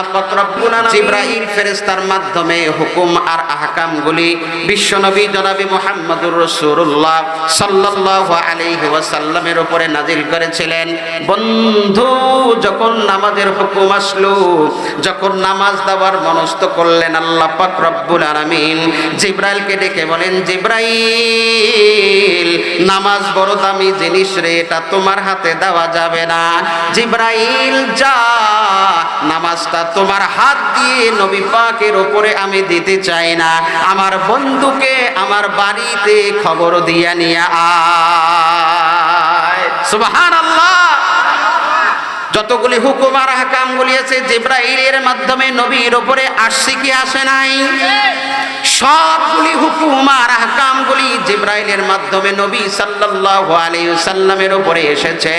আল্লাহ পাক রব্বুল আলামিন জিবরাইল ফেরেশতার মাধ্যমে হুকুম আর আহকামগুলি বিশ্বনবী জনাবে মুহাম্মদুর রাসূলুল্লাহ সাল্লাল্লাহু আলাইহি ওয়াসাল্লামের উপরে নাজিল করেছিলেন। বন্ধু, যখন নামাজের হুকুম আসলো, যখন নামাজ দেওয়ার মনস্থ করলেন, আল্লাহ পাক রব্বুল আলামিন জিবরাইলকে ডেকে বলেন, জিবরাইল, নামাজ বড় দামি জিনিস রে, এটা তোমার হাতে দেওয়া যাবে না। জিবরাইল যা, নামাজটা তোমার হাত দিয়ে নবী পাকের উপরে আমি দিতে চাই না, আমার বন্ধুকে আমার বাড়িতে খবর দিয়া নিয়ে আয়। সুবহানাল্লাহ। যতগুলি হুকুম আর আহকামগুলি আছে জিবরাইলের মাধ্যমে নবীর উপরে আসছে কি আসে নাই? সবগুলি হুকুম আর আহকামগুলি জিবরাইলের মাধ্যমে নবী সাল্লাল্লাহু আলাইহি ওয়াসাল্লামের উপরে এসেছে।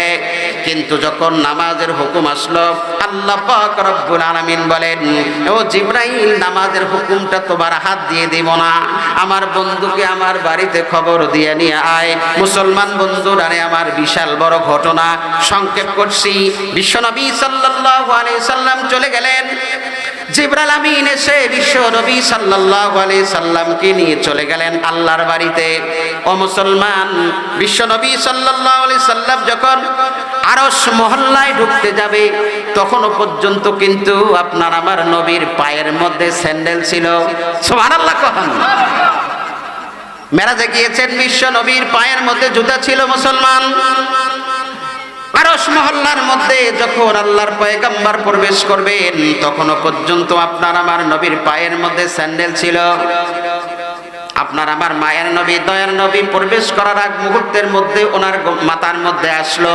কিন্তু যখন নামাজের হুকুম আসলো, আল্লাহ পাক রব্বুল আলামিন বলেন, ও জিবরাইল, নামাজের হুকুমটা তোমার হাত দিয়ে দেব না, আমার বন্ধুকে আমার বাড়িতে খবর দিয়ে নিয়ে আয়। মুসলমান বন্ধুরা, আমার বিশাল বড় ঘটনা সংক্ষেপ করছি। বিশ্বনবী সাল্লাল্লাহু আলাইহি সাল্লাম চলে গেলেন। জিবরাইল আমিন এসে বিশ্বনবী সাল্লাল্লাহু আলাইহি সাল্লামকে নিয়ে চলে গেলেন আল্লাহর বাড়িতে। ও মুসলমান, বিশ্বনবী সাল্লাল্লাহু আলাইহি সাল্লাম যখন আরশ মহল্লায় ঢুকতে যাবে, তখনও পর্যন্ত কিন্তু আপনার আমার নবীর পায়ের মধ্যে স্যান্ডেল ছিল। সুবহানাল্লাহ। কখন মেরাজে গিয়েছেন, বিশ্ব নবীর পায়ের মধ্যে জুতা ছিল। মুসলমান, আরশ মহল্লার মধ্যে যখন আল্লাহর পয়গম্বর প্রবেশ করবেন, তখনও পর্যন্ত আপনার আমার নবীর পায়ের মধ্যে স্যান্ডেল ছিল। আপনার আমার মায়ের নবী, দয়ার নবী প্রবেশ করার আগ মুহূর্তের মধ্যে ওনার মাথার মধ্যে আসলো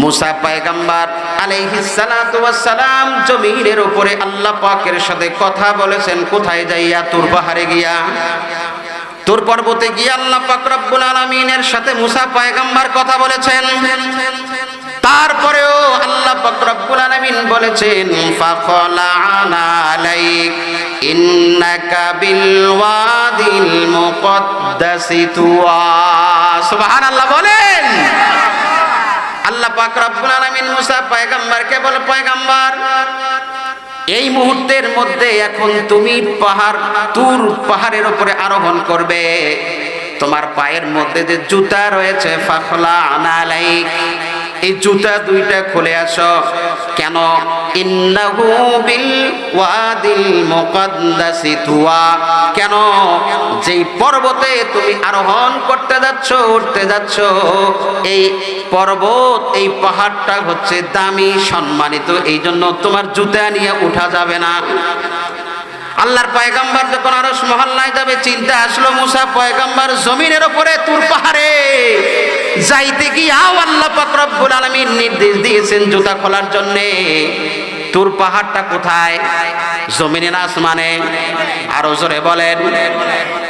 মুসা পয়গম্বর আলাইহিস সালাতু ওয়াস সালাম জমিনের উপরে আল্লাহ পাকের সাথে কথা বলেছেন। কোথায় যাইয়া? তুর পাহাড়ে গিয়া, তুর পর্বতে গিয়ে আল্লাহ পাক রব্বুল আলামিনের সাথে মুসা পয়গম্বর কথা বলেছেন। তারপরেও আল্লাহ পাক রব্বুল আলামিন বলেছেন, ফাখলা'না আলাইক ইন্নাকা বিল ওয়াদিল মুকদ্দাসি তুয়া। সুবহানাল্লাহ বলেন। আল্লাহ পাক রব্বুল আলামিন মুসা পয়গম্বরকে বলে, পয়গম্বর, এই মুহূর্তের মধ্যে এখন তুমি তুর পাহাড়ের উপরে আরোহণ করবে। তোমার পায়ের মধ্যে যে জুতা রয়েছে, ফাখলা'না আলাইক, এই জুতা দুইটা খুলে আসো। কেন? ইন্নাহু বিল ওয়াদিল মুকদ্দাসি তুয়া। কেন? যেই পর্বতে তুমি আরোহণ করতে যাচ্ছ, উঠতে যাচ্ছ, এই পর্বত, এই পাহাড়টা হচ্ছে দামি, সম্মানিত, এই জন্য তোমার জুতা নিয়ে উঠা যাবে না। আল্লাহর পয়গম্বর যখন আরশ মহল্লায় যাবে, চিন্তা আসলো মুসা পয়গম্বর জমিনের উপরে তুর পাহাড়ে যাইতে গিয়াও আল্লাহ পাক রব্বুল আলামিন নির্দেশ দিয়েছেন জুতা খোলার জন্য। তুর পাহাড়টা কোথায়? জমিনে না আসমানে? আরো জোরে বলেন।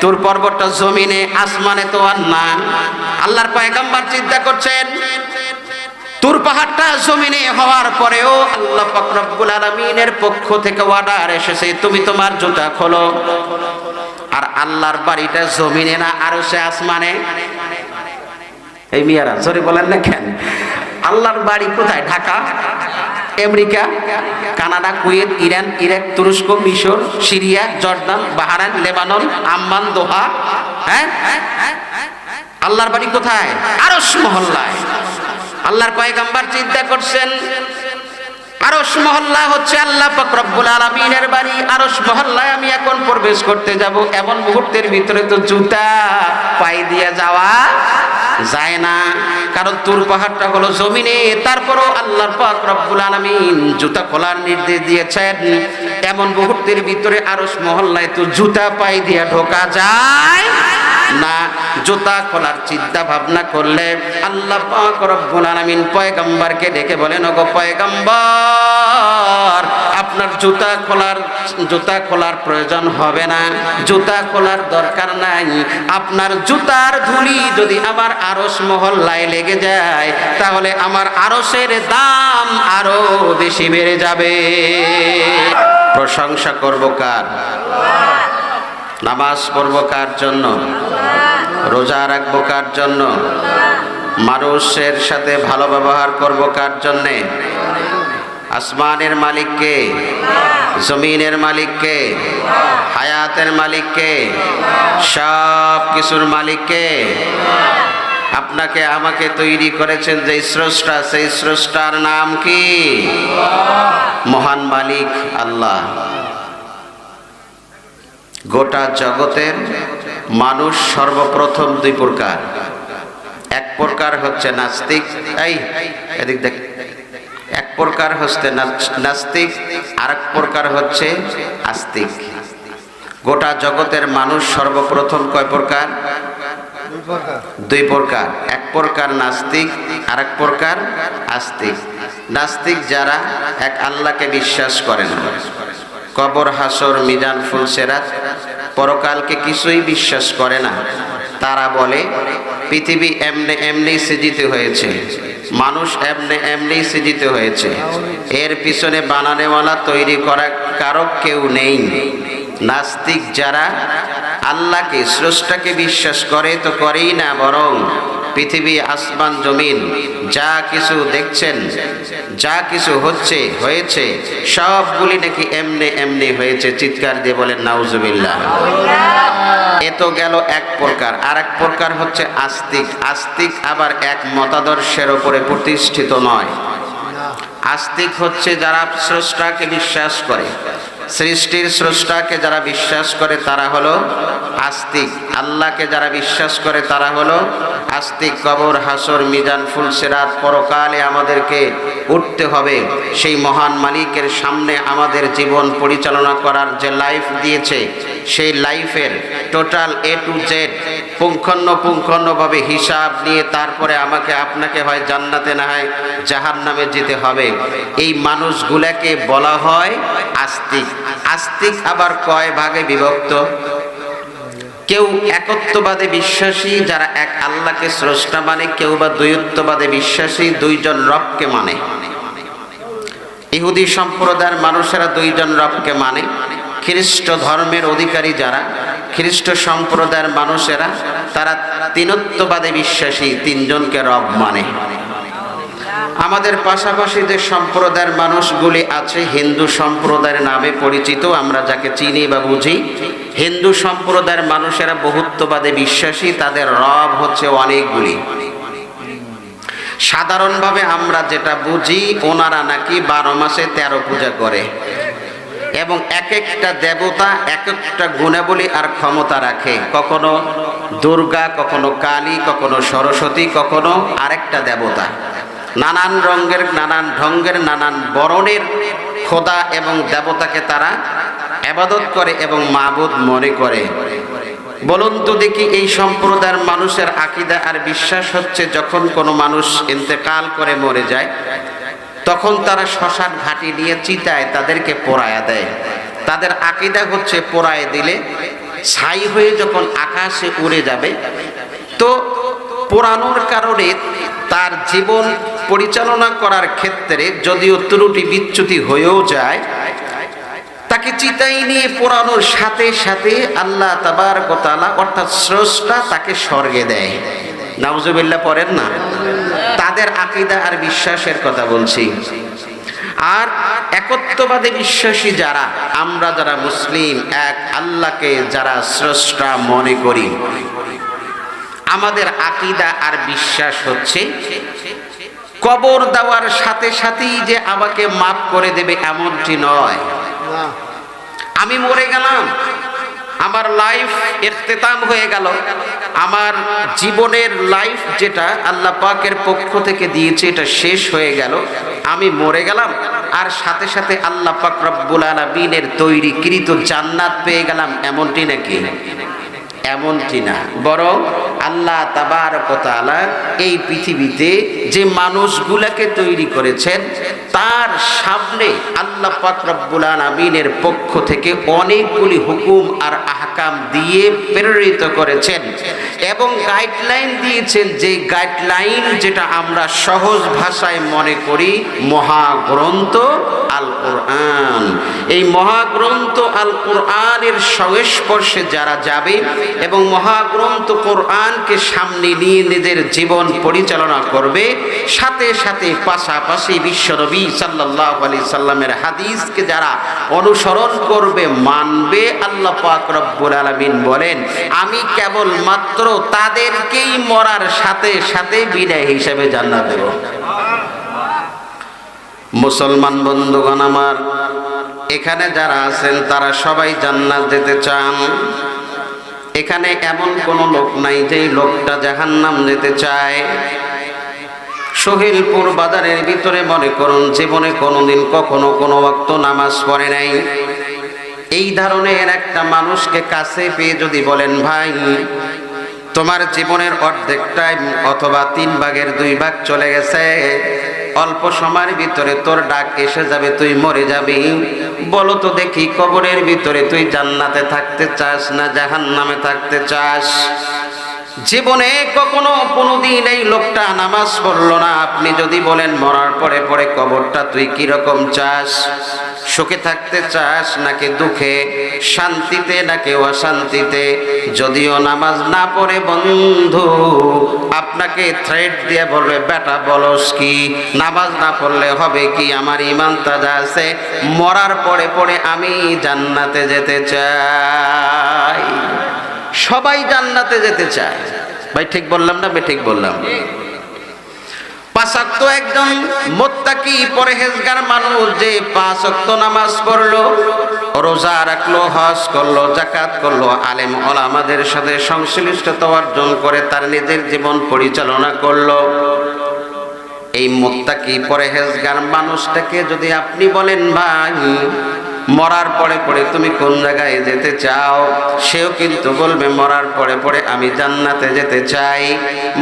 তুর পর্বতটা জমিনে, আসমানে তো আর না। আল্লাহর পয়গম্বর চিন্তা করছেন, তুর পাহাড়টা জমিনে হওয়ার পরেও আল্লাহ পাক রব্বুল আলামিনের পক্ষ থেকে অর্ডার এসেছে, তুমি তোমার জুতা খোলো। আর আল্লাহর বাড়িটা জমিনে না, আরশে আসমানে। এই মিয়ারা জোরে বলেন না কেন? আল্লাহর বাড়ি কোথায়? Dhaka, America, Canada, Kuwait, Iran, Iraq, তুরস্ক, মিশর, Syria, Jordan, Bahrain, Lebanon, Amman, Doha. হ্যাঁ, আল্লাহর বাড়ি কোথায়? আরশ মহল্লায়। আল্লাহর পয়গম্বর চিন্তা করছেন, আরশ মহল্লা হচ্ছে আল্লাহ পাক রব্বুল আলামিনের বাড়ি। আরশ মহল্লায় আমি এখন প্রবেশ করতে যাব, এমন মুহূর্তের ভিতরে তো জুতা পায়ে দিয়ে যাওয়া যায় না, কারণ তুর পাহাড়টা হলো জমিনে। তারপরও আল্লাহর পাক রব্বুল আলামিন জুতা খোলার নির্দেশ দিয়েছেন। এমন মুহূর্তের ভিতরে আরশ মহল্লায় তো জুতা পায়ে দিয়ে ঢোকা যায় না। জুতা খোলার চিন্তা ভাবনা করলে আল্লাহ পাক রব্বুল আলামিন পয়গম্বরকে ডেকে বলেন, ওগো পয়গম্বর, আপনার জুতা খোলার প্রয়োজন হবে না, জুতা খোলার দরকার নাই। আপনার জুতার ধুলি যদি আমার আরশ মহল্লায় লেগে যায়, তাহলে আমার আরশের দাম আরো বেশি বেড়ে যাবে। প্রশংসা করব কার? নামাজ পড়ব কার জন্য? রোজা রাখবো কার জন্য? মানুষের সাথে ভালো ব্যবহার করব কার জন্যে? আসমানের মালিক কে? জমিনের মালিক কে? হায়াতের মালিক কে? সব কিছুর মালিক কে? আপনাকে আমাকে তৈরি করেছেন যে স্রষ্টা, সেই স্রষ্টার নাম কি? মহান মালিক আল্লাহ। গোটা জগতের মানুষ সর্বপ্রথম দুই প্রকার। এক প্রকার হচ্ছে নাস্তিক, এদিক দেখ, এক প্রকার হচ্ছে নাস্তিক, আর এক প্রকার হচ্ছে আস্তিক। গোটা জগতের মানুষ সর্বপ্রথম কয় প্রকার? দুই প্রকার। এক প্রকার নাস্তিক, আর এক প্রকার আস্তিক। নাস্তিক যারা এক আল্লাহকে বিশ্বাস করে না, কবর, হাসর, মিজান, ফুলসেরাত, পরকালকে কিছুই বিশ্বাস করে না। তারা বলে পৃথিবী এমনি এমনি সৃজিত হয়েছে, মানুষ এমনি এমনি সৃজিত হয়েছে, এর পিছনে বানানেওয়ালা, তৈরি করা কারো কেউ নেই। নাস্তিক যারা আল্লাহকে, স্রষ্টাকে বিশ্বাস করে তো করেই না, বরং পৃথিবী, আসমান, জমিন যা কিছু দেখছেন, যা কিছু হচ্ছে, হয়েছে, সবগুলি নাকি এমনি এমনি হয়েছে। চিৎকার দিয়ে বলেন নাউজুবিল্লাহ। এ তো গেল এক প্রকার। আর এক প্রকার হচ্ছে আস্তিক। আস্তিক আবার এক মতাদর্শের উপরে প্রতিষ্ঠিত নয়। আস্তিক হচ্ছে যারা স্রষ্টাকে বিশ্বাস করে, সৃষ্টির স্রষ্টাকে যারা বিশ্বাস করে তারা হলো আস্তিক। আল্লাহকে যারা বিশ্বাস করে তারা হলো আস্তিক। কবর, হাসর, মিজান, ফুলসেরাত, পরকালে আমাদেরকে উঠতে হবে, সেই মহান মালিকের সামনে আমাদের জীবন পরিচালনা করার যে লাইফ দিয়েছে, সেই লাইফের টোটাল A to Z পুঙ্খানুপুঙ্খভাবে হিসাব নিয়ে তারপরে আমাকে আপনাকে হয় জান্নাতে, না হয় জাহান্নামে যেতে হবে। এই মানুষগুলাকে বলা হয় আস্তিক। আস্তিক আবার কয় ভাগে বিভক্ত? কেউ একত্ববাদে বিশ্বাসী, যারা এক আল্লাহকে স্রষ্টা মানে, কেউ বা দ্বৈতবাদে বিশ্বাসী, দুইজন রবকে মানে। ইহুদি সম্প্রদায়ের মানুষেরা দুইজন রবকে মানে। খ্রিস্ট ধর্মের অধিকারী যারা, খ্রিস্ট সম্প্রদায়ের মানুষেরা, তারা তিনত্ববাদে বিশ্বাসী, তিনজনকে রব মানে। আমাদের পাশাপাশি যে সম্প্রদায়ের মানুষগুলি আছে, হিন্দু সম্প্রদায়ের নামে পরিচিত, আমরা যাকে চিনি বা বুঝি, হিন্দু সম্প্রদায়ের মানুষেরা বহুত্ববাদে বিশ্বাসী, তাদের রব হচ্ছে অনেকগুলি। সাধারণভাবে আমরা যেটা বুঝি, ওনারা নাকি 12 মাসে 13 পূজা করে এবং এক একটা দেবতা এক একটা গুণাবলী আর ক্ষমতা রাখে। কখনো দুর্গা, কখনো কালী, কখনো সরস্বতী, কখনো আরেকটা দেবতা। নানান রঙের, নানান ঢঙ্গের, নানান বরণের খোদা এবং দেবতাকে তারা ইবাদত করে এবং মাবুদ মনে করে। বলুন তো দেখি, এই সম্প্রদায়ের মানুষের আকীদা আর বিশ্বাস হচ্ছে যখন কোনো মানুষ ইন্তেকাল করে মরে যায়, তখন তারা শ্মশান ঘাটি নিয়ে চিতায় তাদেরকে পোড়ায়া দেয়। তাদের আকীদা হচ্ছে পোড়ায় দিলে ছাই হয়ে যখন আকাশে উড়ে যাবে, তো পোড়ানোর কারণে তার জীবন পরিচালনা করার ক্ষেত্রে যদিও ত্রুটি বিচ্যুতি হয়েও যায়, তাকে চিতাই নিয়ে পোড়ানোর সাথে সাথে আল্লাহ তাবারক ওয়া তাআলা অর্থাৎ স্রষ্টা তাকে স্বর্গে দেয়। নাউজুবিল্লাহ পড়েন না। তাদের আকীদা আর বিশ্বাসের কথা বলছি। আর একত্ববাদে বিশ্বাসী যারা, আমরা যারা মুসলিম, এক আল্লাহকে যারা স্রষ্টা মনে করি, আমাদের আকীদা আর বিশ্বাস হচ্ছে কবর দেওয়ার সাথে সাথেই যে আমাকে মাফ করে দেবে এমনটি নয়। আমি মরে গেলাম, আমার লাইফ ইখতিতাম হয়ে গেল, আমার জীবনের লাইফ যেটা আল্লাহ পাকের পক্ষ থেকে দিয়েছে এটা শেষ হয়ে গেল, আমি মরে গেলাম, আর সাথে সাথে আল্লাহ পাক রব্বুল আলামিনের তৈরি কৃত জান্নাত পেয়ে গেলাম, এমনটি নাকি? এমনটি না, বরং আল্লাহ তাবারক ওয়া তাআলা এই পৃথিবীতে যে মানুষগুলাকে তৈরি করেছেন, তার সামনে আল্লাহ পাক রব্বুল আলামিনের পক্ষ থেকে অনেকগুলি হুকুম আর আহকাম দিয়ে প্রেরিত করেছেন এবং গাইডলাইন দিয়েছেন, যে গাইডলাইন যেটা আমরা সহজ ভাষায় মনে করি মহাগ্রন্থ আল কোরআন। এই মহাগ্রন্থ আল কোরআনের সংস্পর্শে যারা যাবে এবং মহাগ্রন্থ কোরআনকে সামনে নিয়ে নিজের জীবন পরিচালনা করবে, সাথে সাথে পাশাপাশি বিশ্বনবী নবী সাল্লাল্লাহু আলাইহি সাল্লামের হাদিসকে যারা অনুসরণ করবে, মানবে, আল্লাহ পাক রব্বুল আলামিন বলেন আমি কেবল মাত্র তাদেরকেই মরার সাথে সাথে বিদায় হিসেবে জান্নাত দেব। মুসলমান বন্ধুগণ আমার, এখানে যারা আছেন তারা সবাই জান্নাত যেতে চান। এখানে এমন কোন লোক নাই যেই লোকটা জাহান্নাম যেতে চায়। সহিলপুর বাজারের ভিতরে মনে করুন জীবনে কোনোদিন কখনো কোনো ওয়াক্ত নামাজ পড়ে নাই, এই ধরনের একটা মানুষকে কাছে পেয়ে যদি বলেন ভাই তোমার জীবনের অর্ধেক টাইম অথবা 3 ভাগের 2 ভাগ চলে গেছে, অল্প সময়ের ভিতরে তোর ডাক এসে যাবে, তুই মরে যাবি, বলো তো দেখি কবরের ভিতরে তুই জান্নাতে থাকতে চাস না জাহান্নামে থাকতে চাস? জীবনে কখনো কোনোদিন এই লোকটা নামাজ পড়লো না, আপনি যদি বলেন মরার পরে পরে কবরটা তুই কিরকম চাস? সুখে থাকতে চাস নাকি দুঃখে, শান্তিতে নাকি অশান্তিতে? যদিও নামাজ না পড়ে বন্ধু আপনাকে থ্রেট দিয়ে বলবে বেটা বলস কি, নামাজ না পড়লে হবে কি, আমার ঈমান তাজা আছে, মরার পরে পরে আমি জান্নাতে যেতে চাই। সবাই জান্নাতে যেতে চায়। ভাই ঠিক বললাম না বেঠিক বললাম? 5 ওয়াক্ত একজন মুত্তাকি পরহেজগার মানুষ যে 5 ওয়াক্ত নামাজ পড়লো, রোজা রাখলো, হজ করলো, যাকাত করলো, আলেম ওলামাদের সাথে সংশ্লিষ্টতা অর্জন করে তার নিজের জীবন পরিচালনা করলো, এই মুত্তাকি পরহেজগার মানুষটাকে যদি আপনি বলেন ভাই মরার পরে পরে তুমি কোন জায়গায় যেতে চাও, সেও কিন্তু বলবে মরার পরে পরে আমি জান্নাতে যেতে চাই।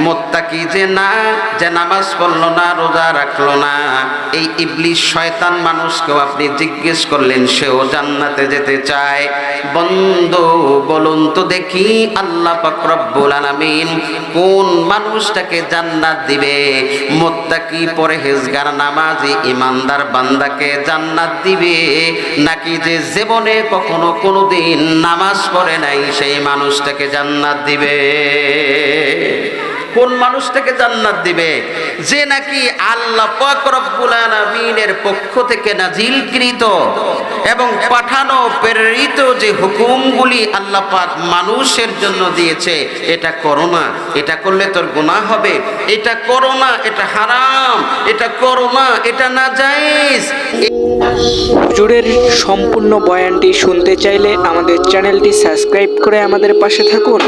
মুত্তাকি যে না, যে নামাজ পড়লো না, রোজা রাখলো না, এই ইবলিশ শয়তান মানুষকেও আপনি জিজ্ঞেস করলেন, সেও জান্নাতে যেতে চায়। বন্ধু বলুন তো দেখি আল্লাহ পাক রব্বুল আলামিন কোন মানুষটাকে জান্নাত দিবে? মুত্তাকি পরহেজগার নামাজি ইমানদার বান্দাকে জান্নাত দিবে, নাকি যে জীবনে কখনো কোনোদিন নামাজ পড়ে নাই সেই মানুষটাকে জান্নাত দিবে? কোন মানুষটাকে জান্নাত দিবে? যে নাকি আল্লাহ পাক রব্বুল আলামিনের পক্ষ থেকে নাজিলকৃত এবং পাঠানো প্রেরিত যে হুকুমগুলি আল্লাহ পাক মানুষের জন্য দিয়েছে, এটা করো না, এটা করলে তোর গুনাহ হবে, এটা করো না, এটা হারাম, এটা করো না, এটা নাজায়েজ। হুজুরের সম্পূর্ণ বয়ানটি শুনতে চাইলে আমাদের চ্যানেলটি সাবস্ক্রাইব করে আমাদের পাশে থাকুন।